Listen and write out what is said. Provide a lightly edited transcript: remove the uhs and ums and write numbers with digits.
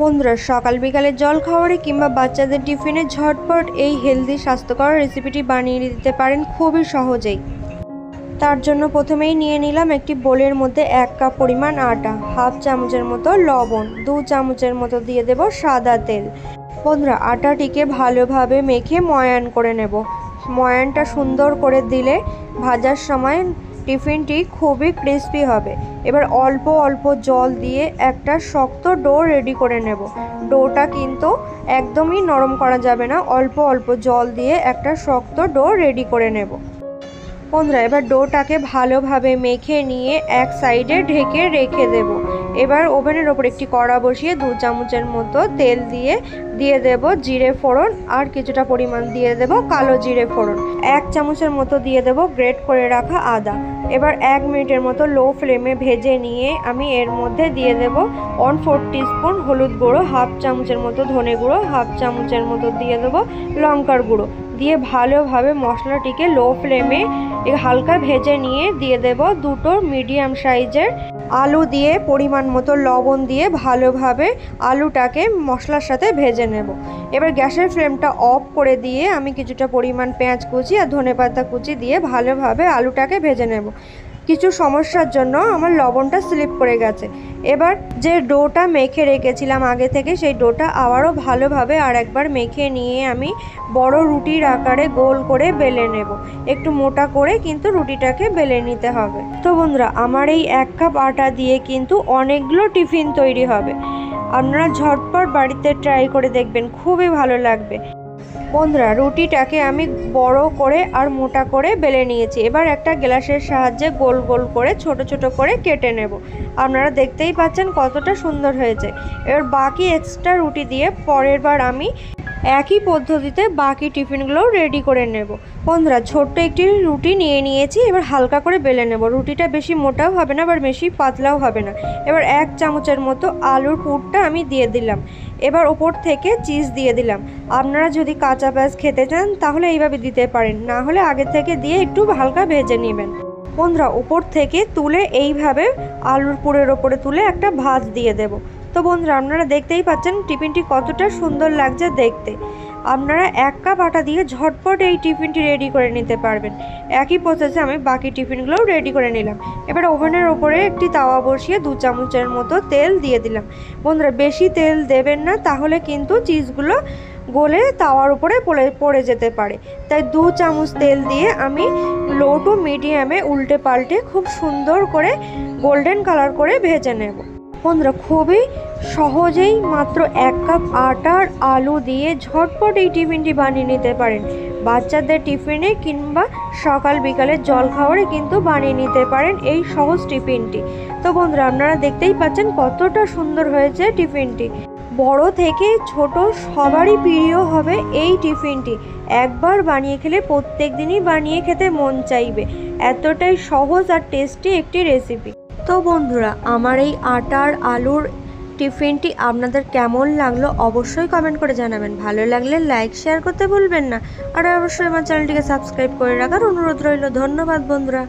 বন্ধুরা, সকাল বিকালের জল খাবারে কিংবা বাচ্চাদের টিফিনে ঝটপট এই হেলদি স্বাস্থ্যকর রেসিপিটি বানিয়ে দিতে পারেন খুবই সহজেই। তার জন্য প্রথমেই নিয়ে নিলাম একটি বোলের মধ্যে 1 কাপ পরিমাণ আটা, হাফ চামচের মতো লবণ, 2 চামচের মতো দিয়ে দেব সাদা তেল। বন্ধুরা, আটাটিকে ভালোভাবে মেখে ময়ান করে নেব। ময়ানটা সুন্দর করে দিলে ভাজার সময় টিফিনটি খুবই ক্রিস্পি হবে। এবার অল্প অল্প জল দিয়ে একটা শক্ত ডো রেডি করে নেব। ডোটা কিন্তু একদমই নরম করা যাবে না, অল্প অল্প জল দিয়ে একটা শক্ত ডো রেডি করে নেব। বন্ধুরা, এবার ডোটাকে ভালোভাবে মেখে নিয়ে এক সাইডে ঢেকে রেখে দেব। এবার ওভেনের ওপর একটি কড়া বসিয়ে 2 চামচের মতো তেল দিয়ে দেব জিরে ফোড়ন, আর কিছুটা পরিমাণ দিয়ে দেব কালো জিরে ফোড়ন। 1 চামচের মতো দিয়ে দেব গ্রেট করে রাখা আদা। এবার 1 মিনিটের মতো লো ফ্লেমে ভেজে নিয়ে আমি এর মধ্যে দিয়ে দেব 1/4 টিস্পুন হলুদ গুঁড়ো, হাফ চামচের মতো ধনে গুঁড়ো, হাফ চামচের মতো দিয়ে দেব লঙ্কার গুঁড়ো। দিয়ে ভালোভাবে মশলাটিকে লো ফ্লেমে হালকা ভেজে নিয়ে দিয়ে দেব 2টো মিডিয়াম সাইজের আলু দিয়ে পরিমাণ মতো লবণ দিয়ে ভালোভাবে আলুটাকে মশলার সাথে ভেজে নেব। এবার গ্যাসের ফ্লেমটা অফ করে দিয়ে আমি কিছুটা পরিমাণ পেঁয়াজ কুচি আর ধনেপাতা কুচি দিয়ে ভালোভাবে আলুটাকে ভেজে নেব। কিছু সমস্যার জন্য আমার লবণটা স্লিপ করে গেছে। এবার যে ডোটা মেখে রেখেছিলাম আগে থেকে, সেই ডোটা আবারও ভালোভাবে আর একবার মেখে নিয়ে আমি বড় রুটির আকারে গোল করে বেলে নেব। একটু মোটা করে কিন্তু রুটিটাকে বেলে নিতে হবে। তো বন্ধুরা, আমার এই 1 কাপ আটা দিয়ে কিন্তু অনেকগুলো টিফিন তৈরি হবে। আপনারা ঝটপট বাড়িতে ট্রাই করে দেখবেন, খুবই ভালো লাগবে। বন্ধুরা, রুটিটাকে আমি বড় করে আর মোটা করে বেলে নিয়েছি। এবার একটা গ্লাসের সাহায্যে গোল গোল করে ছোট ছোট করে কেটে নেব। আপনারা দেখতেই পাচ্ছেন কতটা সুন্দর হয়েছে। এবার বাকি এক্সট্রা রুটি দিয়ে পরের বার আমি একই পদ্ধতিতে বাকি টিফিনগুলোও রেডি করে নেব। বন্ধুরা, ছোট্ট একটি রুটি নিয়ে নিয়েছি। এবার হালকা করে বেলে নেব। রুটিটা বেশি মোটাও হবে না, আবার বেশি পাতলাও হবে না। এবার 1 চামচের মতো আলুর পুরটা আমি দিয়ে দিলাম। এবার ওপর থেকে চিজ দিয়ে দিলাম। আপনারা যদি কাঁচা পেঁয়াজ খেতে চান তাহলে এইভাবে দিতে পারেন, না হলে আগে থেকে দিয়ে একটু হালকা ভেজে নেবেন। বন্ধুরা, ওপর থেকে তুলে এইভাবে আলুর পুরের ওপরে তুলে একটা ভাঁজ দিয়ে দেব। তো বন্ধুরা, আপনারা দেখতেই পাচ্ছেন টিফিনটি কতটা সুন্দর লাগছে দেখতে। আপনারা 1 কাপ আটা দিয়ে ঝটপট এই টিফিনটি রেডি করে নিতে পারবেন। একই প্রসেসে আমি বাকি টিফিনগুলোও রেডি করে নিলাম। এবার ওভেনের ওপরে একটি তাওয়া বসিয়ে 2 চামচের মতো তেল দিয়ে দিলাম। বন্ধুরা, বেশি তেল দেবেন না, তাহলে কিন্তু চিজগুলো গলে তাওয়ার উপরে পড়ে যেতে পারে। তাই 2 চামচ তেল দিয়ে আমি লো টু মিডিয়ামে উল্টে পাল্টে খুব সুন্দর করে গোল্ডেন কালার করে ভেজে নেব। বন্ধুরা, খুবই সহজেই মাত্র 1 কাপ আটার আলু দিয়ে ঝটপট এই টিফিনটি বানিয়ে নিতে পারেন। বাচ্চাদের টিফিনে কিংবা সকাল বিকালের জল খাবারে কিন্তু বানিয়ে নিতে পারেন এই সহজ টিফিনটি। তো বন্ধুরা, আপনারা দেখতেই পাচ্ছেন কতটা সুন্দর হয়েছে টিফিনটি। বড় থেকে ছোট সবারই প্রিয় হবে এই টিফিনটি। একবার বানিয়ে খেলে প্রত্যেক দিনই বানিয়ে খেতে মন চাইবে। এতটাই সহজ আর টেস্টি একটি রেসিপি। তো বন্ধুরা, আমার এই আটার আলুর টিফিনটি আপনাদের কেমন লাগলো অবশ্যই কমেন্ট করে জানাবেন। ভালো লাগলে লাইক শেয়ার করতে ভুলবেন না, আর অবশ্যই আমার চ্যানেলটিকে সাবস্ক্রাইব করে রাখার অনুরোধ রইল। ধন্যবাদ বন্ধুরা।